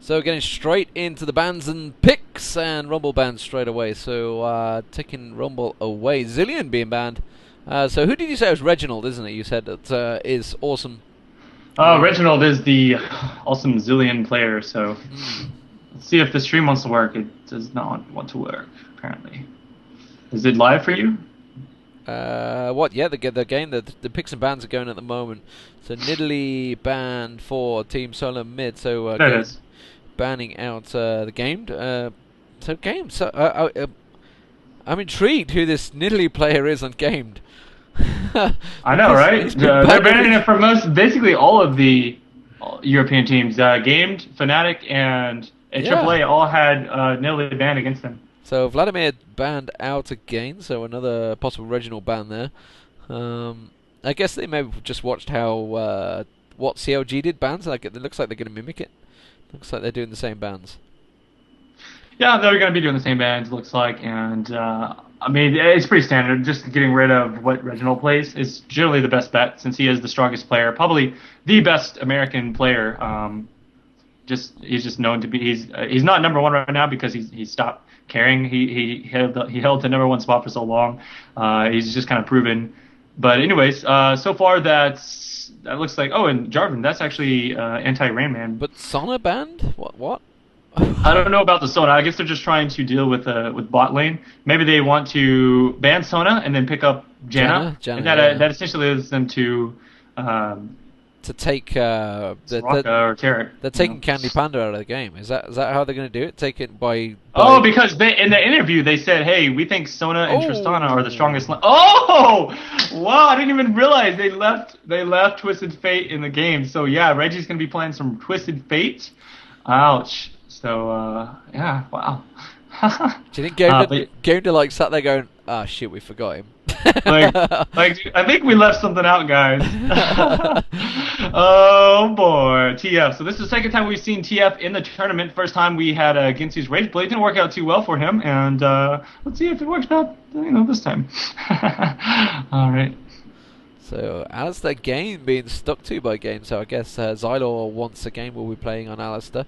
So getting straight into the bans and picks, and Rumble banned straight away. So taking Rumble away, Zillion being banned. So who did you say was Reginald, isn't it? You said that is awesome. Reginald is the awesome Zillion player, so let's see if the stream wants to work. It does not want to work, apparently. Is it live for you? What? Yeah, the game, the picks and bans are going at the moment. So Nidalee banned for Team SoloMid. So There it is. Banning out the Gamed. I'm intrigued who this Nidalee player is on Gamed. I know, right? They're banning it for basically all of the European teams. Gamed, Fnatic, and AAA all had Nidalee banned against them. So Vladimir banned out again, so another possible Reginald ban there. I guess they may have just watched how what CLG did bans. Like it looks like they're going to mimic it. Looks like they're doing the same bans. Yeah, they're going to be doing the same bans, looks like, and I mean, it's pretty standard. Just getting rid of what Reginald plays is generally the best bet, since he is the strongest player, probably the best American player. He's just known to be. He's not number one right now because he's stopped carrying. He held the #1 spot for so long. He's just kind of proven. But anyways, so far that looks like. Oh, and Jarvan, that's actually anti-Rainman. But Sona banned? What? I don't know about the Sona. I guess they're just trying to deal with bot lane. Maybe they want to ban Sona and then pick up Janna. And that essentially leads them to take Soraka or Taric. They're taking Candy Panda out of the game. Is that how they're going to do it? Take it by because in the interview they said, "Hey, we think Sona and Tristana are the strongest." Oh, wow! I didn't even realize they left Twisted Fate in the game. So yeah, Reggie's going to be playing some Twisted Fate. Ouch. So yeah, wow. Do you think Gamer like sat there going, "Ah, shit, we forgot him." like I think we left something out, guys. Oh boy, TF. So this is the second time we've seen TF in the tournament. First time we had Ginsu's Rage Blade. Didn't work out too well for him, and let's see if it works out, this time. All right. So Alistair Game being stuck to by Game. So I guess Xylor once again will be playing on Alistair.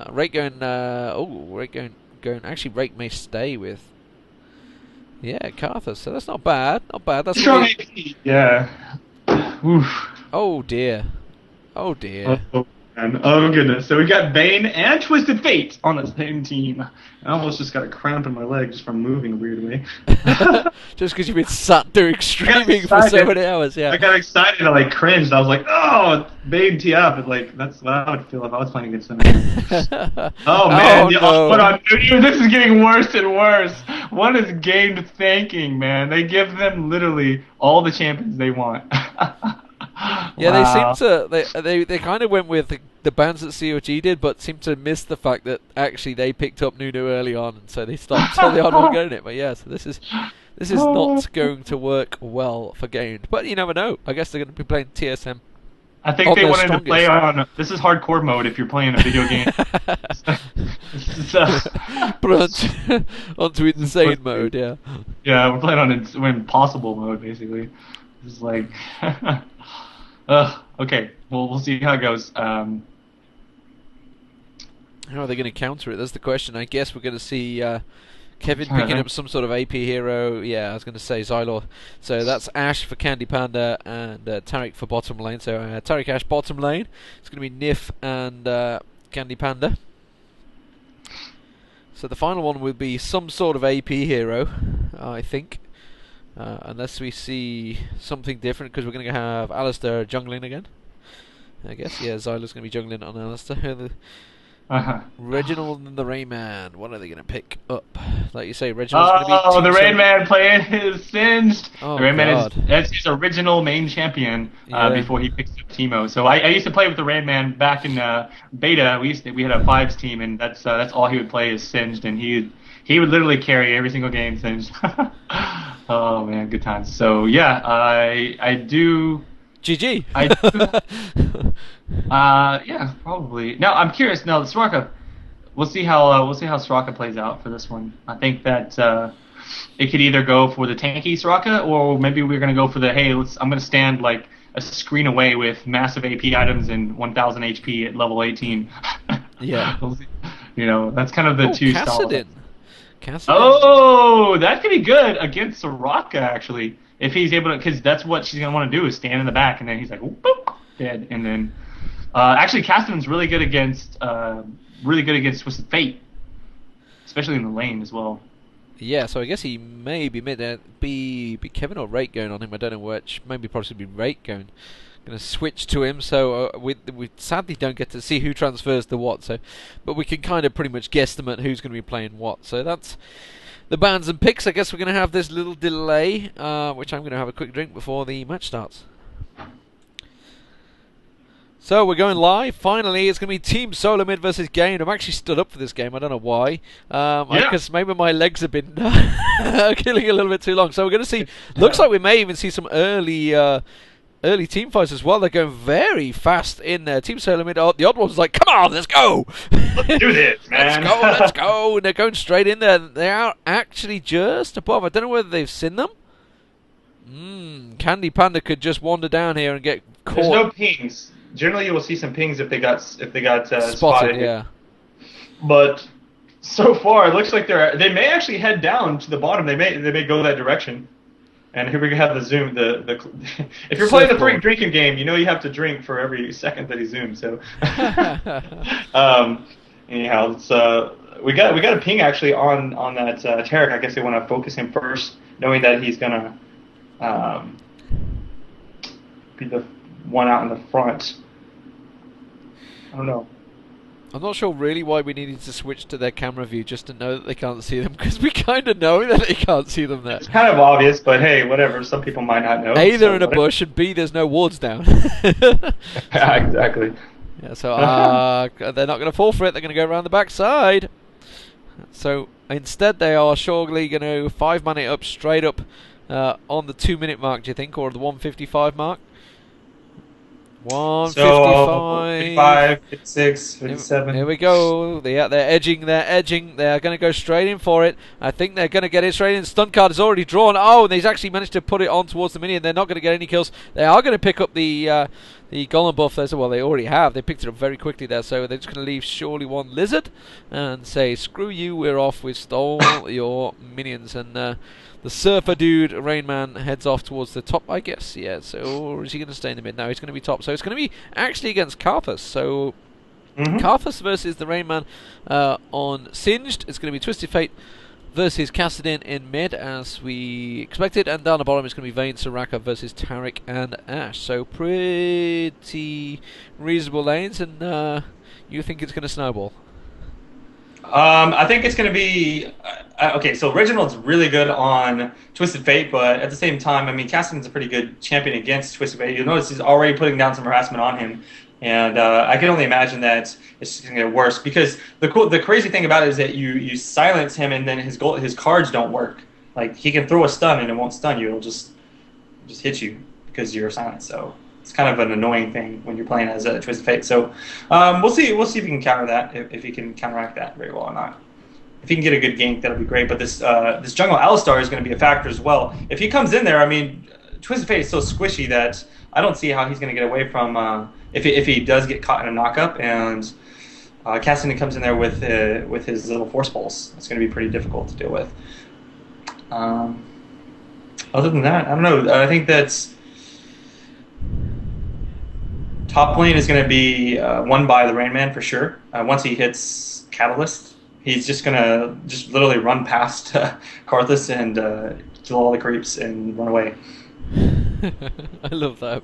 Rake going. Rake going. Actually, Rake may stay with. Yeah, Carthus. So that's not bad. Not bad. That's strong AP. Yeah. Oof. Oh dear. Oh dear. Oh goodness. So we got Bane and Twisted Fate on the same team. I almost just got a cramp in my leg just from moving a weird way. Just because you've been sat doing streaming for so many hours, yeah. I got excited. I cringed. I was like, "Oh, Bane TF!" Like that's what I would feel if I was playing against them. Oh man, this is getting worse and worse. What is Game thinking, man? They give them literally all the champions they want. Yeah, wow. They seem to they kind of went with the bans that COG did, but seemed to miss the fact that actually they picked up Nunu early on, and so they stopped. So they aren't getting it. But yeah, so this is not going to work well for Gamed. But you never know. I guess they're going to be playing TSM. I think they wanted to play on. This is hardcore mode if you're playing a video game. Onto insane mode, yeah. Yeah, we're playing on impossible mode basically. It's like. Okay. Well, we'll see how it goes. How are they going to counter it? That's the question. I guess we're going to see Kevin picking up some sort of AP hero. Yeah, I was going to say Xylor. So that's Ashe for Candy Panda and Taric for bottom lane. So Taric Ashe bottom lane. It's going to be Nif and Candy Panda. So the final one will be some sort of AP hero, I think. Unless we see something different, because we're going to have Alistair jungling again. I guess, yeah, Xylo's going to be jungling on Alistair. Reginald and the Rayman, what are they going to pick up? Like you say, Reginald's going to be... Oh, the Rayman playing his Singed! Oh, the Rayman that's his original main champion before he picks up Teemo. So I used to play with the Rayman back in beta. We had a 5s team, and that's all he would play is Singed, and he would literally carry every single game Singed. Oh man, good times. So yeah, I do. GG. I do. Yeah, probably. Now I'm curious. Now the Soraka, we'll see how Soraka plays out for this one. I think that it could either go for the tanky Soraka, or maybe we're gonna go for the I'm gonna stand like a screen away with massive AP items and 1,000 HP at level 18. Yeah. You know, that's kind of the Oh, two styles. Kassadin. Kassadin. Oh, that could be good against Soraka actually. If he's able to, because that's what she's gonna want to do is stand in the back, and then he's like, whoop, boop, dead, and then actually Casten's really good against Twisted Fate, especially in the lane as well. Yeah, so I guess he may be mid. Be Kevin or Rake going on him. I don't know which. Maybe possibly Rake going. Going to switch to him. So we sadly don't get to see who transfers to what. So, but we can kind of pretty much guesstimate who's going to be playing what. So that's the bans and picks. I guess we're going to have this little delay, which I'm going to have a quick drink before the match starts. So we're going live. Finally, it's going to be Team SoloMid versus Gain. I'm actually stood up for this game. I don't know why. Because maybe my legs have been killing a little bit too long. So we're going to see. Looks like we may even see some early team fights as well. They're going very fast in there. Team SoloMid. Oh, the odd one's like, come on, let's go. Let's do this, man. Let's go. And they're going straight in there. They are actually just above. I don't know whether they've seen them. Candy Panda could just wander down here and get caught. There's no pings. Generally, you will see some pings if they got spotted. Yeah. But so far, it looks like they may actually head down to the bottom. They may go that direction. And here we have the zoom. If you're playing the free drinking game, you know you have to drink for every second that he zooms. So anyhow, it's we got a ping actually on that Tarek. I guess they want to focus him first, knowing that he's gonna be the one out in the front. I don't know. I'm not sure really why we needed to switch to their camera view just to know that they can't see them, because we kind of know that they can't see them there. It's kind of obvious, but hey, whatever. Some people might not know. A, they're in a bush, and B, there's no wards down. Yeah, exactly. Yeah, so they're not going to fall for it. They're going to go around the backside. So instead, they are surely going to 5-man it up straight up on the 2-minute mark, do you think, or the 1:55 mark? 1:55. 56, 57. Here we go. They're edging. They're going to go straight in for it. I think they're going to get it straight in. Stun card is already drawn. Oh, and he's actually managed to put it on towards the minion. They're not going to get any kills. They are going to pick up the golem buff there. So, well, they already have. They picked it up very quickly there. So they're just going to leave surely one lizard and say, screw you, we're off. We stole your minions. And the surfer dude, Rainman, heads off towards the top, I guess. Yeah, so or is he going to stay in the mid? No, he's going to be top. So it's going to be actually against Karthus. So Karthus versus the Rainman on Singed. It's going to be Twisted Fate versus Kassadin in mid, as we expected. And down the bottom it's going to be Vayne, Soraka versus Tarek and Ash. So pretty reasonable lanes. And you think it's going to snowball? I think it's going to be okay. So Reginald's really good on Twisted Fate, but at the same time, I mean, Cassidy's a pretty good champion against Twisted Fate. You'll notice he's already putting down some harassment on him, and I can only imagine that it's just going to get worse. Because the crazy thing about it is that you silence him, and then his cards don't work. Like he can throw a stun and it won't stun you; it'll just hit you because you're silent. So it's kind of an annoying thing when you're playing as a Twisted Fate. So we'll see if he can counter that, if he can counteract that very well or not. If he can get a good gank, that'll be great. But this jungle Alistar is going to be a factor as well. If he comes in there, I mean, Twisted Fate is so squishy that I don't see how he's going to get away from if he does get caught in a knockup and Cassidy comes in there with his little force pulse. It's going to be pretty difficult to deal with. Other than that, I don't know. I think that's top lane is going to be won by the Rainman for sure. Once he hits Catalyst, he's just going to literally run past Karthus and kill all the creeps and run away. I love that.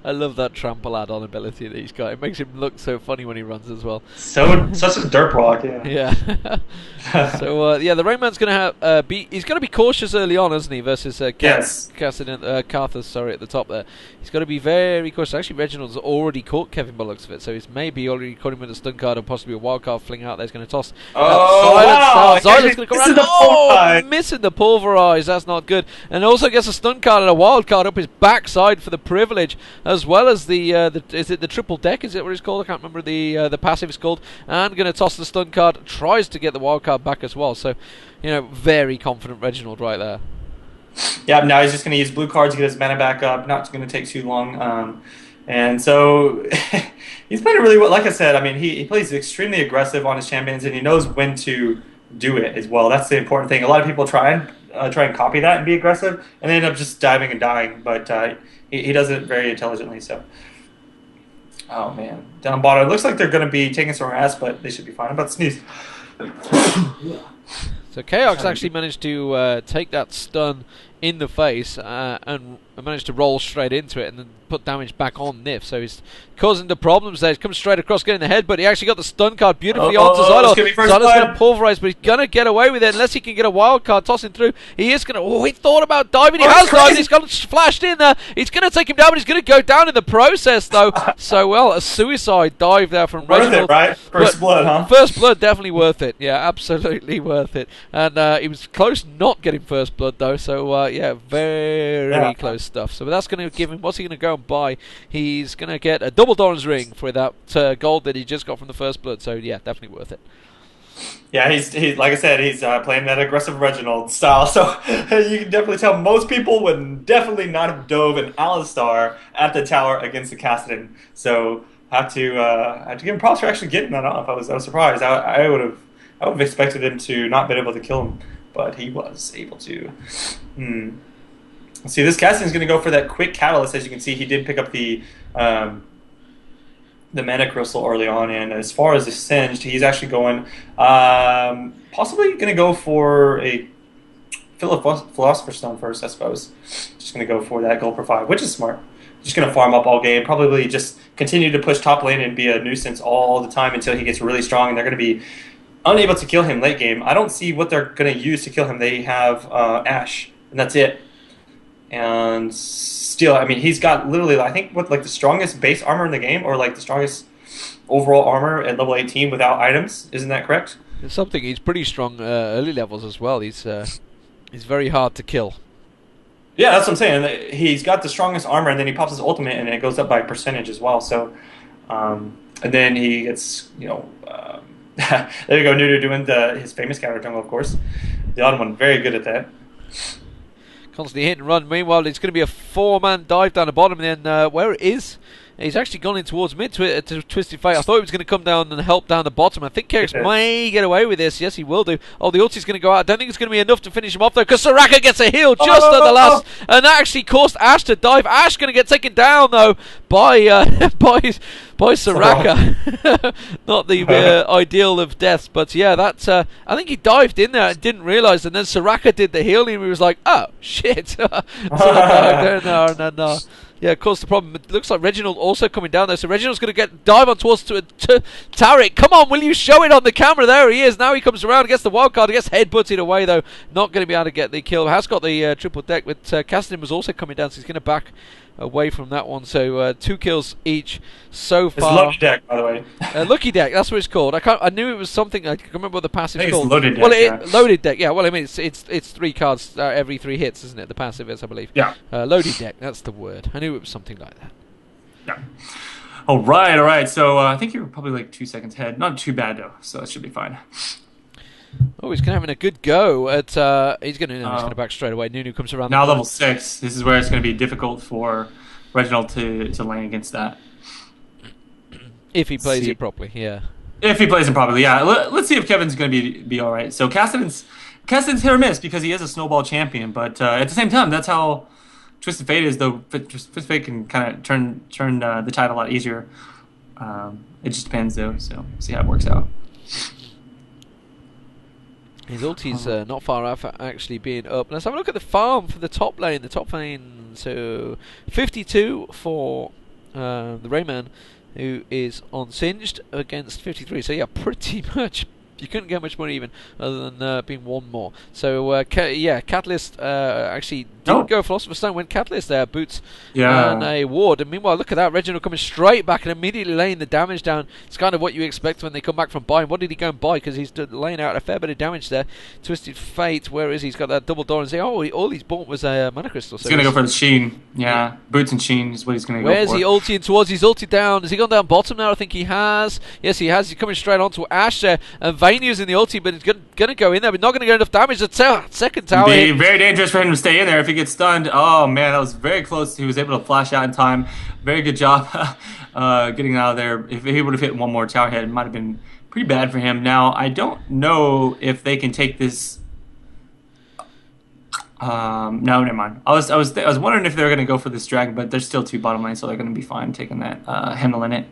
I love that trample add-on ability that he's got. It makes him look so funny when he runs as well. Such a derp rock, yeah. Yeah. So the Rainman's going to he's going to be cautious early on, isn't he? Versus Karthus, sorry, at the top there. He's got to be very cautious. Actually, Reginald's already caught Kevin by the looks of it, so he's maybe already caught him with a stun card and possibly a wild card fling out there. He's going to toss. Xylan's going to come around. Missing the pulverize. That's not good. And also gets a stun card and a wild card up his backside for the privilege, as well as the is it the triple deck? Is it what it's called? I can't remember the passive is called. And going to toss the stun card. Tries to get the wild card back as well. So, very confident Reginald right there. Yeah, now he's just going to use blue cards to get his mana back up. Not going to take too long. And so he's playing really well. Like I said, I mean, he plays extremely aggressive on his champions, and he knows when to do it as well. That's the important thing. A lot of people try and copy that and be aggressive, and they end up just diving and dying. But he does it very intelligently. So, oh man, down bottom. It looks like they're going to be taking some harass, but they should be fine. I'm about to sneeze. So Chaos actually managed to take that stun in the face and managed to roll straight into it and then put damage back on Nif. So he's causing the problems there. He's come straight across getting the head, but he actually got the stun card beautifully onto Zylo. Zylo's going to pulverize, but he's going to get away with it unless he can get a wild card tossing through. He is going to... Oh, he thought about diving. He has dived. He's got flashed in there. He's going to take him down, but he's going to go down in the process, though. So, well, a suicide dive there from Reginald. Worth it, right? First blood, huh? First blood, definitely worth it. Yeah, absolutely worth it. And he was close not getting first blood, though. So, yeah, very close stuff. So that's going to give him... What's he going to go and buy? He's going to get a double Doran's ring for that gold that he just got from the first blood. So, yeah, definitely worth it. Yeah, he's like I said, he's playing that aggressive Reginald style. So you can definitely tell most people would definitely not have dove an Alistar at the tower against the Kassadin. So have to give him props for actually getting that off. I was surprised. I would have expected him to not been able to kill him, but he was able to. See, this Kassadin's going to go for that quick catalyst. As you can see, he did pick up the mana crystal early on, and as far as the singed, he's actually going possibly going to go for a Philosopher's Stone first, I suppose. Just going to go for that gold per 5, which is smart. Just going to farm up all game, probably just continue to push top lane and be a nuisance all the time until he gets really strong, and they're going to be unable to kill him late game. I don't see what they're going to use to kill him. They have Ashe, and that's it. And still, I mean, he's got literally, I think, what, like the strongest base armor in the game, or like the strongest overall armor at level 18 without items. Isn't that correct? It's something. He's pretty strong early levels as well. He's very hard to kill. Yeah, that's what I'm saying. He's got the strongest armor, and then he pops his ultimate, and it goes up by percentage as well. So, and then he gets, there you go, Nunu doing his famous counter jungle, of course. The odd one, very good at that. Constantly hit and run. Meanwhile, it's going to be a 4-man dive down the bottom, and then where it is, he's actually gone in towards mid to Twisted Fate. I thought he was going to come down and help down the bottom. I think Kerix may get away with this. Yes, he will do. Oh, the ulti's going to go out. I don't think it's going to be enough to finish him off, though, because Soraka gets a heal just at the last, and that actually caused Ashe to dive. Ashe going to get taken down, though, by Soraka. Not the ideal of deaths, but yeah, that's. I think he dived in there and didn't realise, and then Soraka did the healing, and he was like, "Oh shit!" So dived in there, and then yeah, of course the problem. It looks like Reginald also coming down there, so Reginald's going to dive on towards Taric. Come on, will you show it on the camera? There he is. Now he comes around, gets the wild card, gets headbutted away though. Not going to be able to get the kill. Has got the triple deck, but Kassadin was also coming down, so he's going to back away from that one. So 2 kills each so far. It's lucky deck, by the way. Lucky deck, that's what it's called. I knew it was something. I can't remember what the passive is called. Loaded deck. Well, loaded deck. Yeah. Well, I mean, it's 3 cards every 3 hits, isn't it? The passive is, I believe. Yeah. Loaded deck. That's the word. I knew it was something like that. Yeah. All right. So I think you're probably like 2 seconds ahead. Not too bad though, so it should be fine. Oh, he's having a good go at. He's going to back straight away. Nunu comes around. Now level 6. This is where it's going to be difficult for Reginald to lane against that. If he plays it properly, yeah. If he plays it properly, yeah. Let's see if Kevin's going to be all right. So Kassadin's hit or miss because he is a snowball champion, but at the same time, that's how Twisted Fate is. Though Twisted Fate can kind of turn the tide a lot easier. It just depends though. So see how it works out. His ulti's not far off actually being up. Let's have a look at the farm for the top lane. The top lane, so 52 for the Rayman, who is on Singed against 53. So yeah, pretty much. You couldn't get much more even, other than being 1 more. So Catalyst actually didn't go Philosopher's Stone. Went Catalyst there, boots and a ward. And meanwhile, look at that, Reginald coming straight back and immediately laying the damage down. It's kind of what you expect when they come back from buying. What did he go and buy? Because he's laying out a fair bit of damage there. Twisted Fate, where is he? He's got that double door and say, all he's bought was a mana crystal. So he's going to go for the Sheen. Yeah, boots and Sheen is what he's going to go for. Where's he ulting towards? He's ulted down. Has he gone down bottom now? I think he has. Yes, he has. He's coming straight onto Ashe there. And Vayne using the ulti, but it's going to go in there, but not going to get enough damage. The second tower Be hit. very dangerous for him to stay in there if he gets stunned. Oh man, that was very close. He was able to flash out in time. Very good job getting out of there. If he would have hit one more tower hit, it might have been pretty bad for him. Now, I don't know if they can take this. No, never mind. I was wondering if they were going to go for this dragon, but there's still 2 bottom lanes, so they're going to be fine taking that, handling it.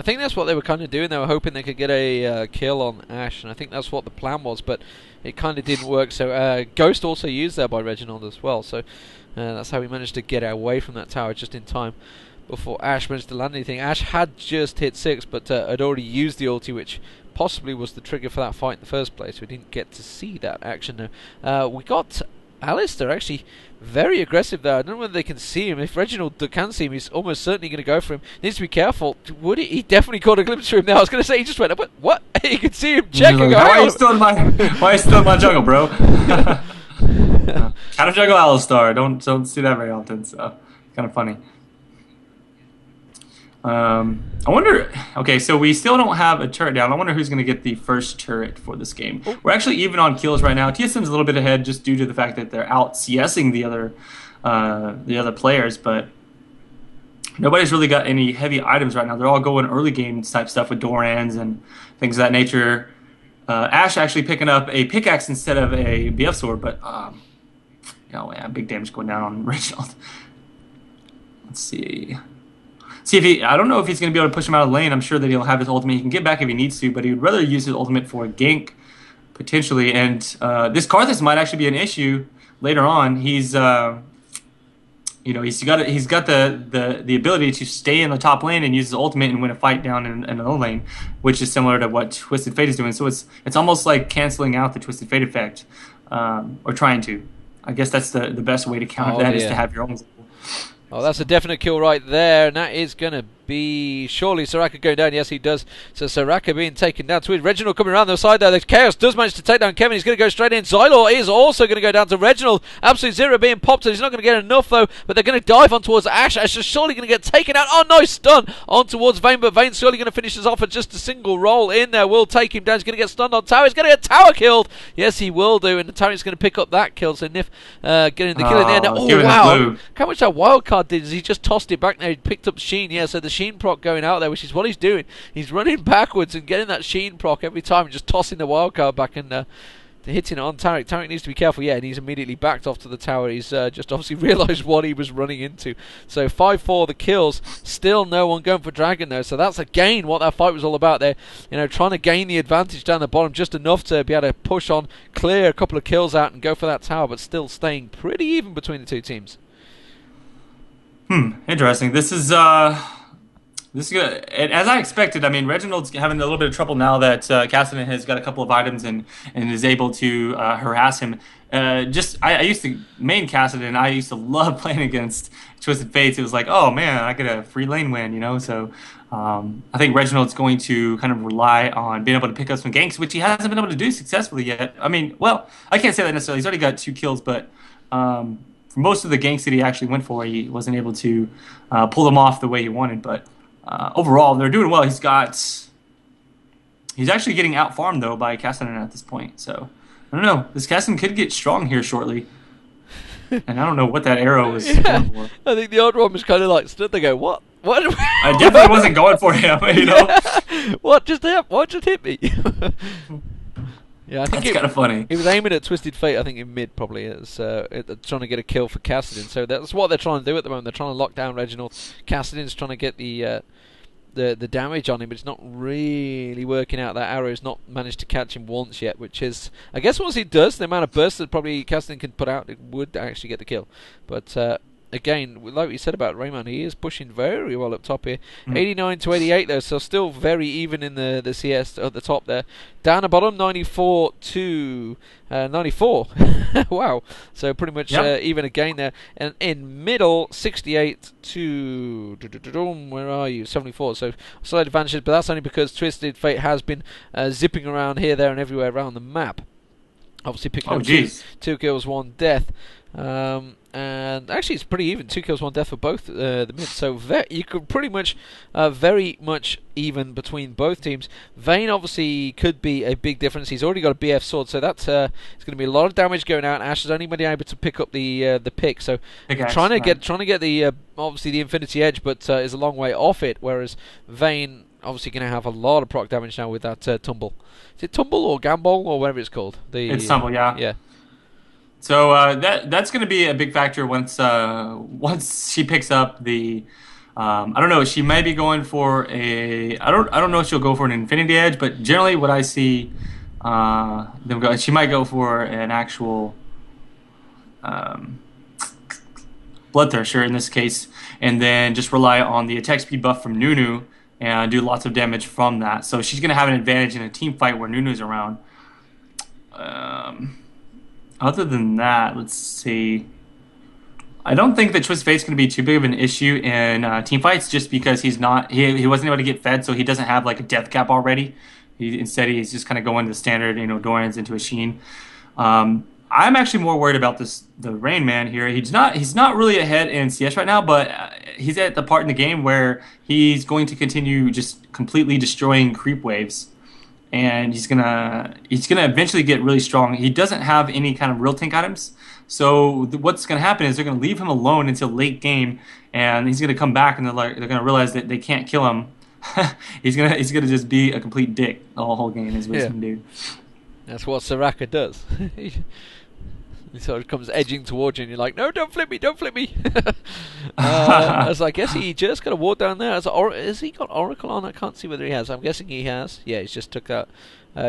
I think that's what they were kind of doing. They were hoping they could get a kill on Ashe, and I think that's what the plan was, but it kind of didn't work. So Ghost also used there by Reginald as well, so that's how we managed to get away from that tower just in time before Ashe managed to land anything. Ashe had just hit 6, but had already used the ulti, which possibly was the trigger for that fight in the first place. We didn't get to see that action though. We got Alistair actually very aggressive there. I don't know whether they can see him. If Reginald can see him, he's almost certainly going to go for him. Needs to be careful. Would he? He definitely caught a glimpse of him there. I was going to say he just went up. What? You can see him check and go, why are you still in my jungle, bro? Kind of jungle Alistar. Don't see that very often. So kind of funny. I wonder. Okay, so we still don't have a turret down. I wonder who's going to get the first turret for this game. We're actually even on kills right now. TSM's a little bit ahead just due to the fact that they're out CSing the other players, but nobody's really got any heavy items right now. They're all going early game type stuff with Dorans and things of that nature. Ashe actually picking up a pickaxe instead of a BF sword, but big damage going down on Reginald. Let's see. See if I don't know if he's going to be able to push him out of the lane. I'm sure that he'll have his ultimate. He can get back if he needs to, but he would rather use his ultimate for a gank potentially. And this Karthus might actually be an issue later on. He's he's got the ability to stay in the top lane and use his ultimate and win a fight down in another lane, which is similar to what Twisted Fate is doing. So it's almost like canceling out the Twisted Fate effect, or trying to. I guess that's the best way to counter that is to have your own. Oh, that's a definite kill right there, and that is going to be surely Soraka going down. Yes, he does. So Soraka being taken down to it. Reginald coming around the side there. The Chaos does manage to take down Kevin. He's going to go straight in. Xylor is also going to go down to Reginald. Absolute Zero being popped. He's not going to get enough though, but they're going to dive on towards Ashe. Ashe is surely going to get taken out. Oh, nice stun on towards Vayne, but Vayne's surely going to finish this off with just a single roll in there. Will take him down. He's going to get stunned on tower. He's going to get tower killed. Yes, he will do, and the Tyrant's going to pick up that kill. So Nif getting the kill in the end. Oh, wow. How much that wildcard did is he just tossed it back there. He picked up Sheen. Yeah, so the Sheen proc going out there, which is what he's doing. He's running backwards and getting that Sheen proc every time and just tossing the wildcard back and hitting it on Taric. Taric needs to be careful, yeah, and he's immediately backed off to the tower. He's just obviously realised what he was running into. So 5-4 the kills. Still no one going for Dragon though, so that's again what that fight was all about there. You know, trying to gain the advantage down the bottom, just enough to be able to push on, clear a couple of kills out and go for that tower, but still staying pretty even between the two teams. Interesting. This is good. As I expected, I mean, Reginald's having a little bit of trouble now that Cassidy has got a couple of items and is able to harass him. I used to main Cassidy, and I used to love playing against Twisted Fates. It was like, oh man, I get a free lane win, you know. So I think Reginald's going to kind of rely on being able to pick up some ganks, which he hasn't been able to do successfully yet. I mean, well, I can't say that necessarily. He's already got 2 kills, but for most of the ganks that he actually went for, he wasn't able to pull them off the way he wanted. But overall, they're doing well. He's actually getting out farmed though by Cassidy at this point. So I don't know. This Cassidy could get strong here shortly. And I don't know what that arrow was going for. I think the odd one was kind of like stood there going, what? What? I definitely wasn't going for him, you know. Yeah. What just hit me? Yeah, I think that's kind of funny. He was aiming at Twisted Fate, I think, in mid probably. It's trying to get a kill for Cassidy. So that's what they're trying to do at the moment. They're trying to lock down Reginald. Cassidy's trying to get the damage on him, but it's not really working out. That arrow's not managed to catch him once yet, which is, I guess once he does, the amount of bursts that probably Cassidy can put out, it would actually get the kill. But again, like we said about Rayman, he is pushing very well up top here. 89 to 88 though, so still very even in the CS at the top there. Down the bottom, 94 to 94. Wow. So pretty much even again there. And in middle, 68 to where are you? 74. So slight advantages, but that's only because Twisted Fate has been zipping around here, there, and everywhere around the map. Obviously picking Oh, up jeez. two kills, one death. And actually, it's pretty even. 2 kills, 1 death for both the mids. So you could pretty much very much even between both teams. Vayne obviously could be a big difference. He's already got a BF sword, so that's it's going to be a lot of damage going out. Ash is only been able to pick up the pick, so trying to get the obviously the Infinity Edge, but is a long way off it. Whereas Vayne obviously going to have a lot of proc damage now with that tumble. Is it tumble or gamble or whatever it's called? It's tumble, yeah. Yeah. So that's going to be a big factor once she picks up the. I don't know. She might be going for a. I don't know if she'll go for an Infinity Edge, but generally what I see them go. She might go for an actual Bloodthirster in this case, and then just rely on the attack speed buff from Nunu and do lots of damage from that. So she's going to have an advantage in a team fight where Nunu's around. Other than that, let's see. I don't think that Twist Fate's going to be too big of an issue in team fights, just because he wasn't able to get fed, so he doesn't have like a death cap already. Instead, he's just kind of going to standard, Doran's into a Sheen. I'm actually more worried about the Rain Man here. He's not really ahead in CS right now, but he's at the part in the game where he's going to continue just completely destroying creep waves. And he's gonna eventually get really strong. He doesn't have any kind of real tank items, so what's gonna happen is they're gonna leave him alone until late game, and he's gonna come back and they're gonna realize that they can't kill him. he's gonna just be a complete dick the whole game is what he's gonna do. That's what Soraka does. He sort of comes edging towards you, and you're like, "No, don't flip me, don't flip me." As I guess he just got a ward down there. Has he got Oracle on? I can't see whether he has. I'm guessing he has. Yeah, he's just took that.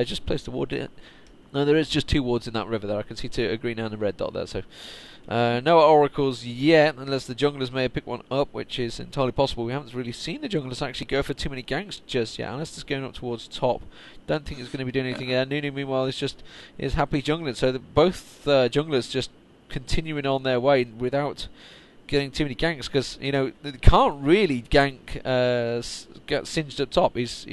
Just placed a ward in. No, there is just 2 wards in that river there. I can see a green and a red dot there. So no oracles yet, unless the junglers may have picked one up, which is entirely possible. We haven't really seen the junglers actually go for too many ganks just yet, unless it's going up towards top. Don't think it's going to be doing anything there. Nunu, meanwhile, is happy jungling. So both junglers just continuing on their way without getting too many ganks, because they can't really gank get singed up top. He's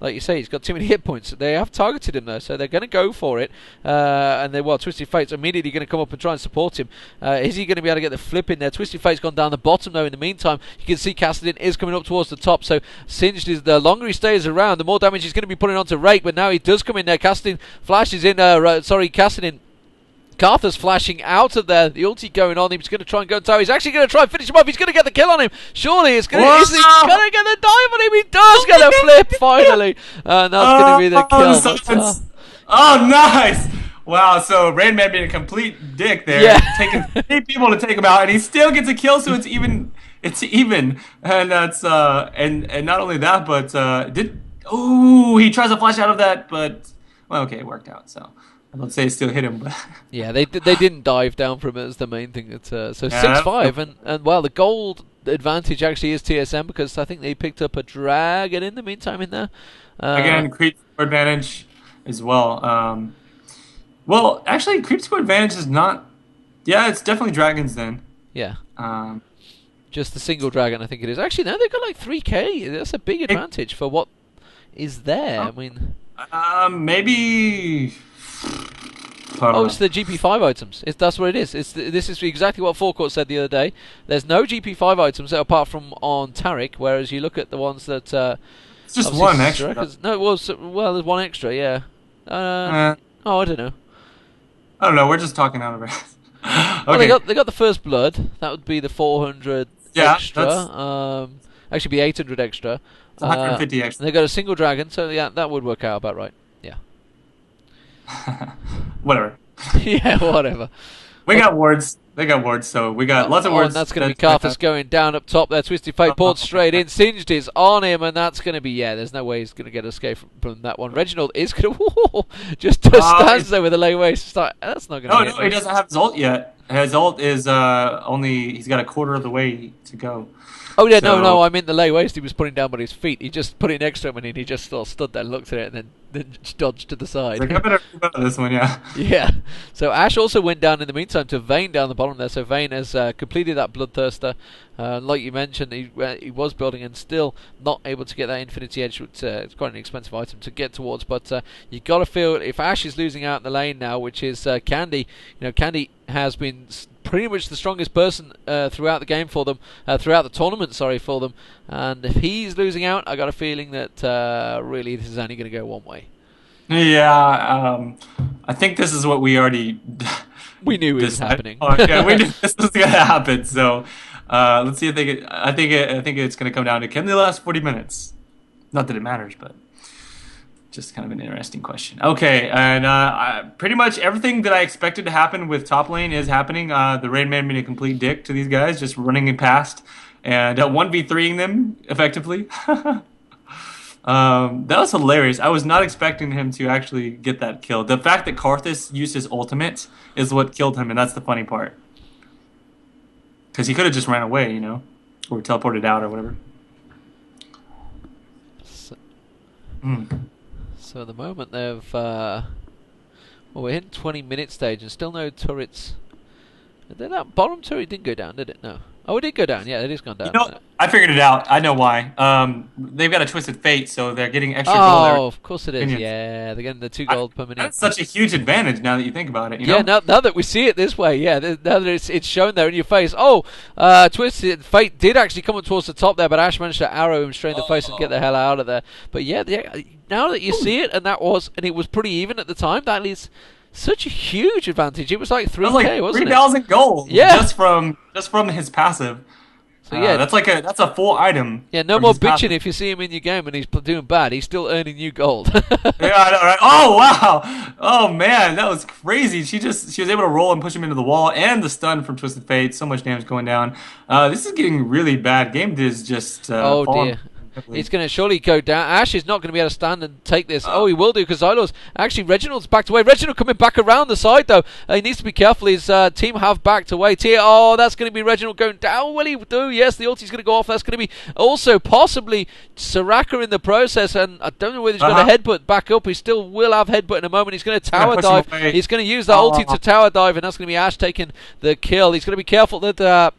like you say, he's got too many hit points. They have targeted him though, so they're going to go for it. And Twisted Fate's immediately going to come up and try and support him. Is he going to be able to get the flip in there? Twisted Fate's gone down the bottom though. In the meantime, you can see Kassadin is coming up towards the top. So Singed is the longer he stays around, the more damage he's going to be putting onto Rake. But now he does come in there. Kassadin flashes in. Kassadin. Cartha's flashing out of there. The ulti going on. He's going to try and go tower. He's actually going to try and finish him off. He's going to get the kill on him. Surely is he going to get the dive on him? He does get a flip finally. And that's going to be the kill. Oh, nice. Wow, so Rainman being a complete dick there, taking 3 people to take him out, and he still gets a kill, so it's even. And that's and not only that, but he tries to flash out of that, but well, okay, it worked out. So I don't say it still hit him, but yeah, they didn't dive down from it. Is the main thing. So 6-5, and well, the gold advantage actually is TSM, because I think they picked up a dragon in the meantime in there. Again, creep advantage as well. Well, actually, creep score advantage is not. Yeah, it's definitely dragons then. Yeah. Just the single dragon, I think it is. Actually, no, they've got like 3k. That's a big advantage for what is there. I mean, maybe. It's the GP5 items. That's what it is. This is exactly what Forecourt said the other day. There's no GP5 items apart from on Taric, whereas you look at the ones that. It's just one extra. No, it was. Well, there's one extra. Yeah. I don't know. I don't know. We're just talking out of it. Okay. Well, they got the first blood. That would be the 400 extra. Actually, be 800 extra. 150 extra. They got a single dragon, so yeah, that would work out about right. Yeah. Whatever. Yeah, whatever. We got wards. They got wards, so we got lots of wards. And that's going to be Carthus going down up top there. Twisted Fate poured straight in. Singed is on him, and that's going to be, there's no way he's going to get escape from that one. Reginald is going to, just stands there with a leg waist. That's not going to No, he doesn't have his ult yet. His ult is he's got a quarter of the way to go. Oh yeah, So- no, I meant the lay waste he was putting down by his feet. He just put it next to him and he just sort of stood there and looked at it and then dodged to the side. Like, I better remember this one, yeah. Yeah. So Ash also went down in the meantime to Vayne down the bottom there. So Vayne has completed that Bloodthirster. Like you mentioned, he was building and still not able to get that Infinity Edge. It's quite an expensive item to get towards. But you got to feel if Ash is losing out in the lane now, which is Candy. Candy has been pretty much the strongest person throughout the game for them, throughout the tournament, for them. And if he's losing out, I got a feeling that really this is only going to go one way. Yeah, I think this is what we already We knew it was happening. Yeah, we knew this was going to happen. So let's see if they get. I think it's going to come down to can they last 40 minutes? Not that it matters, but just kind of an interesting question. Okay, and pretty much everything that I expected to happen with top lane is happening. The Rain Man being a complete dick to these guys, just running it past and 1v3ing them effectively. That was hilarious. I was not expecting him to actually get that kill. The fact that Karthus used his ultimate is what killed him, and that's the funny part. Because he could have just ran away, or teleported out or whatever. So at the moment they've we're hitting 20-minute stage and still no turrets. Then that bottom turret didn't go down, did it? No. Oh, it did go down. Yeah, it is gone down. I figured it out. I know why. They've got a Twisted Fate, so they're getting extra gold. Oh, of course it is. Yeah, they're getting the 2 gold per minute. That's such a huge advantage now that you think about it. Yeah, now that we see it this way, now that it's shown there in your face. Oh, Twisted Fate did actually come up towards the top there, but Ash managed to arrow him straight in the face and get the hell out of there. But yeah, now that you see it, and it was pretty even at the time, that is such a huge advantage. It was like 3K, wasn't it? 3,000 gold. Yeah, just from his passive. So yeah, that's a full item. Yeah, no more bitching if you see him in your game and he's doing bad. He's still earning you gold. Yeah, I know, right? Oh wow! Oh man, that was crazy. She was able to roll and push him into the wall, and the stun from Twisted Fate. So much damage going down. This is getting really bad. Game is just oh dear. He's going to surely go down. Ash is not going to be able to stand and take this. Oh, he will do because Xylos. Actually, Reginald's backed away. Reginald coming back around the side though. He needs to be careful. His team have backed away. Oh, that's going to be Reginald going down. Will he do? Yes, the ulti's going to go off. That's going to be also possibly Soraka in the process. And I don't know whether he's going to headbutt back up. He still will have headbutt in a moment. He's going to tower dive. He's going to use that ulti to tower dive, and that's going to be Ash taking the kill. He's going to be careful that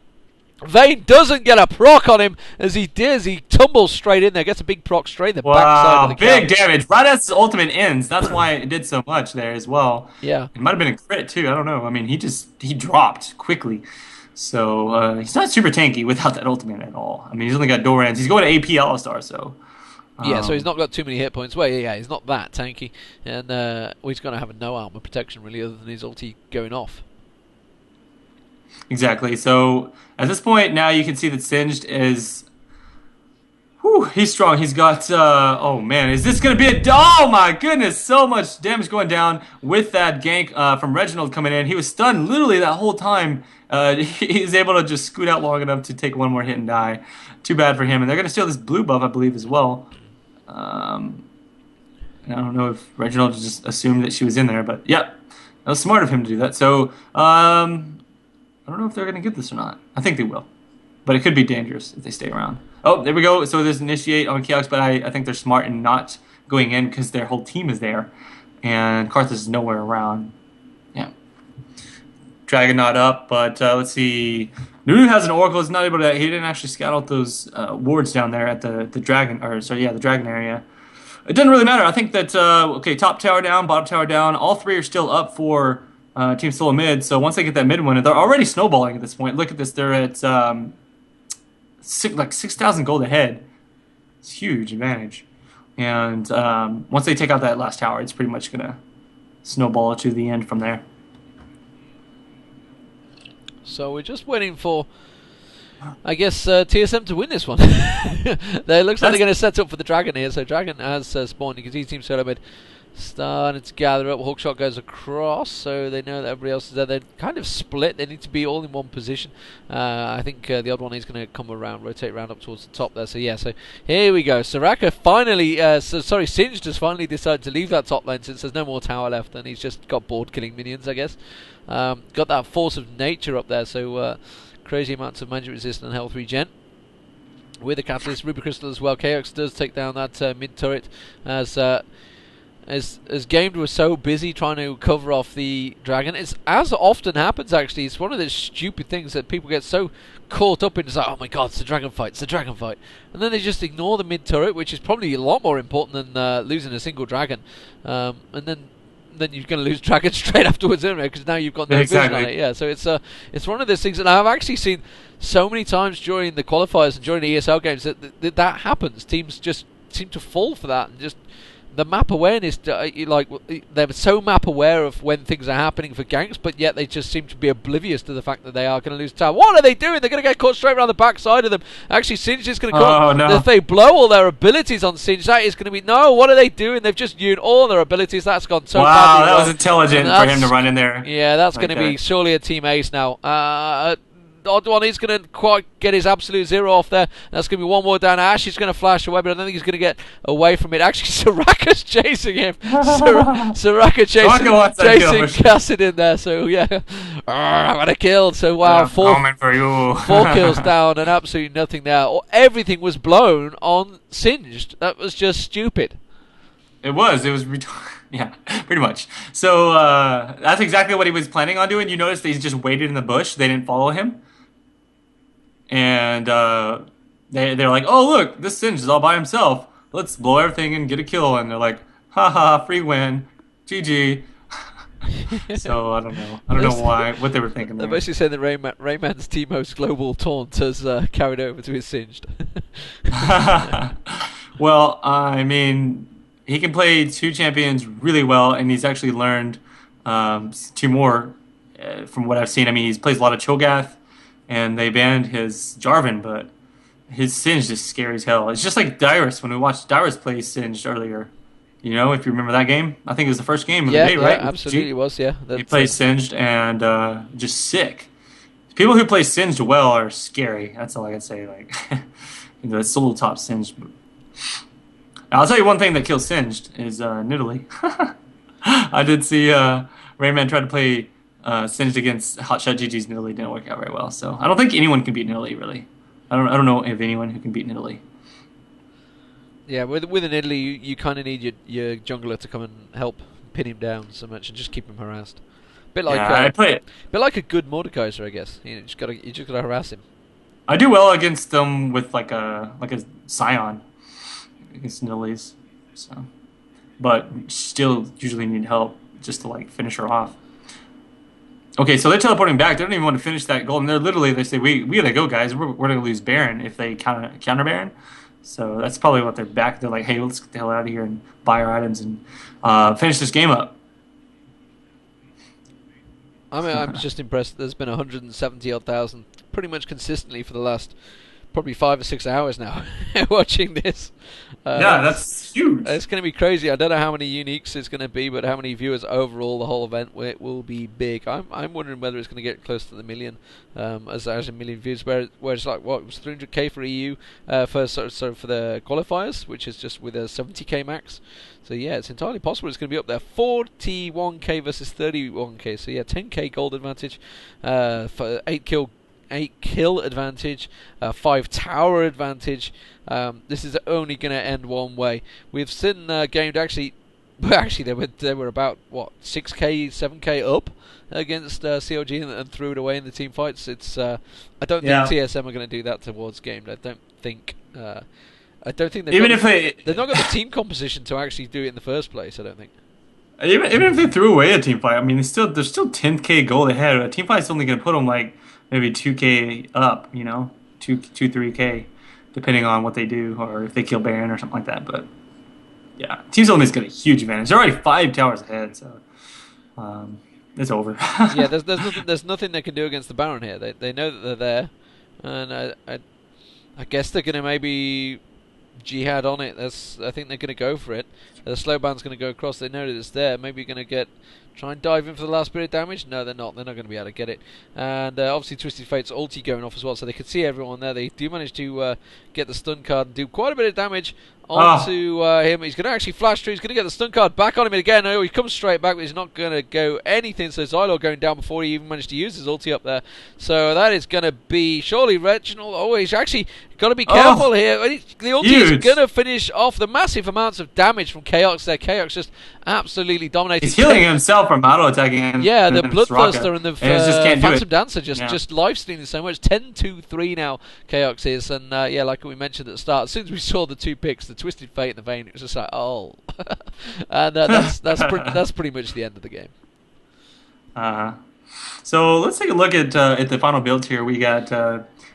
Vayne doesn't get a proc on him as he does. He tumbles straight in there, gets a big proc straight in the backside of the big damage. Right as his ultimate ends. That's why it did so much there as well. Yeah. It might have been a crit too. I don't know. I mean, he dropped quickly. So he's not super tanky without that ultimate at all. I mean, he's only got Dorans. He's going to AP Alistar, so... yeah, so he's not got too many hit points. Well, yeah, he's not that tanky. And he's going to have no armor protection, really, other than his ulti going off. Exactly. So at this point now you can see that Singed is he's strong. He's got oh man, is this gonna be oh my goodness, so much damage going down with that gank from Reginald coming in. He was stunned literally that whole time. He's able to just scoot out long enough to take one more hit and die. Too bad for him. And they're gonna steal this blue buff, I believe, as well. And I don't know if Reginald just assumed that she was in there, but yeah, that was smart of him to do that. So I don't know if they're going to get this or not. I think they will. But it could be dangerous if they stay around. Oh, there we go. So there's initiate on Chaos, but I think they're smart in not going in because their whole team is there. And Karthus is nowhere around. Yeah. Dragon not up, but let's see. Nunu has an Oracle. He's not able to... He didn't actually scout out those wards down there at the dragon... the dragon area. It doesn't really matter. I think that... okay, top tower down, bottom tower down. All three are still up for... Team SoloMid, so once they get that mid one, they're already snowballing at this point. Look at this, they're at 6,000 gold ahead. It's a huge advantage. And once they take out that last tower, it's pretty much going to snowball to the end from there. So we're just waiting for, I guess, TSM to win this one. It looks like they're going to set up for the Dragon here. So Dragon has spawned. You can see Team SoloMid starting to gather up. Hookshot goes across, so they know that everybody else is there. They're kind of split. They need to be all in one position. I think the odd one is going to come around, rotate around up towards the top there. So yeah, so here we go. Soraka finally, Singed has finally decided to leave that top lane since there's no more tower left, and he's just got bored killing minions, I guess. Got that force of nature up there, so crazy amounts of magic resist and health regen. with the Catalyst, Ruby Crystal as well. Chaos does take down that mid turret as Gamed was so busy trying to cover off the dragon. It's as often happens actually. It's one of those stupid things that people get so caught up in. It's like, oh my god, it's the dragon fight, and then they just ignore the mid turret, which is probably a lot more important than losing a single dragon. And then you're going to lose dragon straight afterwards anyway, because now you've got no vision on it. Yeah, so it's one of those things, and I've actually seen so many times during the qualifiers and during the ESL games that happens. Teams just seem to fall for that, and just the map awareness, they're so map aware of when things are happening for ganks, but yet they just seem to be oblivious to the fact that they are going to lose tower. What are they doing? They're going to get caught straight around the back side of them. Actually, Singe is going to come. No. If they blow all their abilities on Singe, that is going to be... No, what are they doing? They've just used all their abilities. That's gone so badly. Wow, that was intelligent for him to run in there. Yeah, that's going to be surely a team ace now. Odd one, he's going to quite get his absolute zero off there. That's going to be one more down. Ash is going to flash away, but I don't think he's going to get away from it. Actually, Soraka's chasing him. Soraka chasing Cassid in there. So, yeah. What a kill. So, wow. Four kills down and absolutely nothing there. Everything was blown on Singed. That was just stupid. It was yeah, pretty much. So that's exactly what he was planning on doing. You notice that he's just waited in the bush. They didn't follow him. And they're like, oh, look, this Singe is all by himself. Let's blow everything and get a kill. And they're like, haha, free win. GG. So I don't know. I don't know what they were thinking there. They're basically saying that Rayman's T-Most global taunt has carried over to his Singed. Well, I mean... He can play two champions really well, and he's actually learned two more from what I've seen. I mean, he plays a lot of Cho'Gath, and they banned his Jarvan, but his Singed is scary as hell. It's just like Dyrus when we watched Dyrus play Singed earlier. You know, if you remember that game, I think it was the first game of the day, right? Yeah, absolutely, it was. Yeah, he plays Singed and just sick. People who play Singed well are scary. That's all I can say. Like the solo top Singed. I'll tell you one thing that kills Singed is Nidalee. I did see Rayman try to play Singed against Hotshot GG's Nidalee. Didn't work out very well. So I don't think anyone can beat Nidalee, really. I don't know of anyone who can beat Nidalee. Yeah, with a Nidalee, you kind of need your jungler to come and help pin him down so much and just keep him harassed. Bit like bit like a good Mordekaiser, I guess. You just gotta harass him. I do well against them with like a Scion. Against Nidalee's, so, but still usually need help just to like finish her off. Okay, so they're teleporting back. They don't even want to finish that goal, and they say we gotta go, guys. We're gonna lose Baron if they counter Baron. So that's probably what they're back. They're like, hey, let's get the hell out of here and buy our items and finish this game up. I mean, I'm just impressed. There's been 170,000 pretty much consistently for the last probably 5 or 6 hours now watching this. Yeah, that's huge. It's going to be crazy. I don't know how many uniques it's going to be, but how many viewers overall the whole event will be big. I'm wondering whether it's going to get close to the million, as a million views. Where it's like what it was 300k for EU for the qualifiers, which is just with a 70k max. So yeah, it's entirely possible it's going to be up there. 41k versus 31k. So yeah, 10k gold advantage for 8 kill advantage, 5 tower advantage. This is only going to end one way. We've seen Gamed actually they were about what 6k 7k up against CLG and threw it away in the team fights. It's I don't think TSM are going to do that towards Gamed. I don't think they've not got the team composition to actually do it in the first place. I don't think. Even if they threw away a team fight, I mean, they're still 10k gold ahead. A team fight's only going to put them like maybe 2k up, 3k, depending on what they do or if they kill Baron or something like that. But yeah, Team SoloMid's got a huge advantage. They're already 5 towers ahead, so it's over. Yeah, there's nothing they can do against the Baron here. They know that they're there, and I guess they're gonna maybe jihad on it. I think they're gonna go for it. The slow band's gonna go across. They know that it's there. Maybe you're gonna try and dive in for the last bit of damage. No, they're not. They're not going to be able to get it. And obviously Twisted Fate's ulti going off as well, so they could see everyone there. They do manage to get the stun card and do quite a bit of damage onto him. He's going to actually flash through. He's going to get the stun card back on him again. Oh, he comes straight back, but he's not going to go anything. So Xylo going down before he even managed to use his ulti up there. So that is going to be surely Reginald. Oh, he's actually got to be careful here. The ulti is going to finish off the massive amounts of damage from Chaos there. Chaos just absolutely dominated. He's healing himself from auto attacking. Yeah, the Bloodthirster and the Phantom Dancer Yeah. just life stealing so much. 10-2-3 now, Chaos is, and yeah, like we mentioned at the start, as soon as we saw the two picks, the Twisted Fate and the Vayne, it was just like, oh, and that's pretty much the end of the game. So let's take a look at the final build here. We got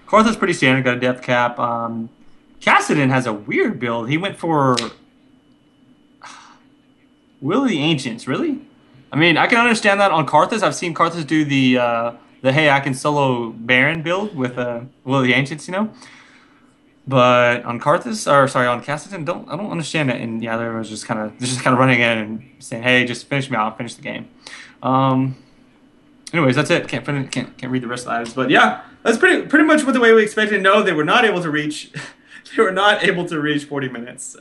Karthus pretty standard, got a depth cap. Kassadin has a weird build. He went for Will of the Ancients, really? I mean, I can understand that on Karthus. I've seen Karthus do the hey, I can solo Baron build with Will of the Ancients, you know. But on Karthus, or sorry, on Kassadin, I don't understand it. And yeah, they was just kind of running in and saying, hey, just finish me out, finish the game. Anyways, that's it. Can't read the rest of the items, but yeah, that's pretty much what the way we expected. No, they were not able to reach. They were not able to reach 40 minutes.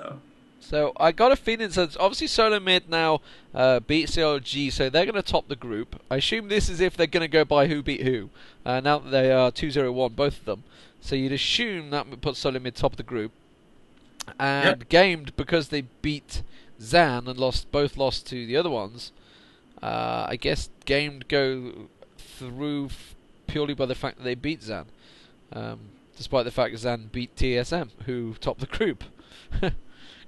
So I got a feeling that obviously SoloMid now beat CLG, so they're going to top the group. I assume this is if they're going to go by who beat who. Now that they are 2-0-1, both of them. So you'd assume that would put SoloMid top of the group. And Gamed, because they beat Zan and both lost to the other ones, I guess Gamed go through purely by the fact that they beat Zan. Despite the fact that Zan beat TSM, who topped the group.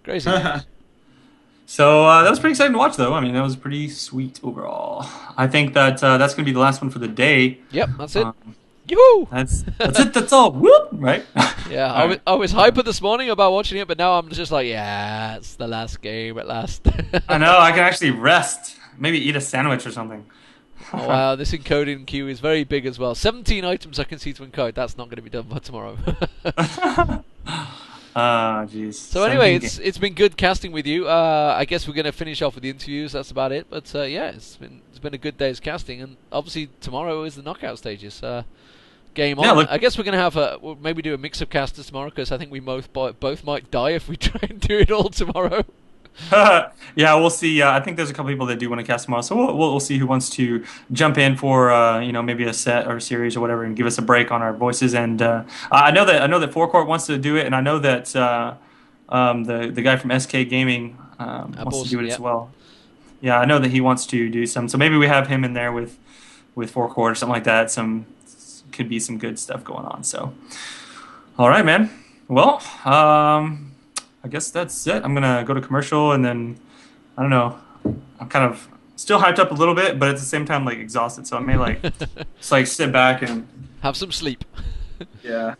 Crazy. So that was pretty exciting to watch, though. I mean, that was pretty sweet overall. I think that that's going to be the last one for the day. Yep, that's it. Yoo-hoo! That's it. That's all. Whoop! Right? Yeah, I was hyper this morning about watching it, but now I'm just like, yeah, it's the last game at last. I know. I can actually rest. Maybe eat a sandwich or something. Oh, wow, this encoding queue is very big as well. 17 items I can see to encode. That's not going to be done by tomorrow. Jeez. So anyway, it's been good casting with you. I guess we're going to finish off with the interviews. That's about it. But yeah, it's been a good day's casting, and obviously tomorrow is the knockout stages. Game on. Yeah, I guess we're going to have we'll maybe do a mix of casters tomorrow, because I think we both might die if we try and do it all tomorrow. Yeah, we'll see. I think there's a couple people that do want to cast tomorrow, so we'll see who wants to jump in for maybe a set or a series or whatever, and give us a break on our voices. And I know that Forecourt wants to do it, and I know that the guy from SK Gaming wants to do it as well. Yeah, I know that he wants to do some. So maybe we have him in there with Forecourt or something like that. Could be some good stuff going on. So, all right, man. Well, I guess that's it. I'm gonna go to commercial, and then I don't know. I'm kind of still hyped up a little bit, but at the same time exhausted. So I may just sit back and have some sleep. Yeah.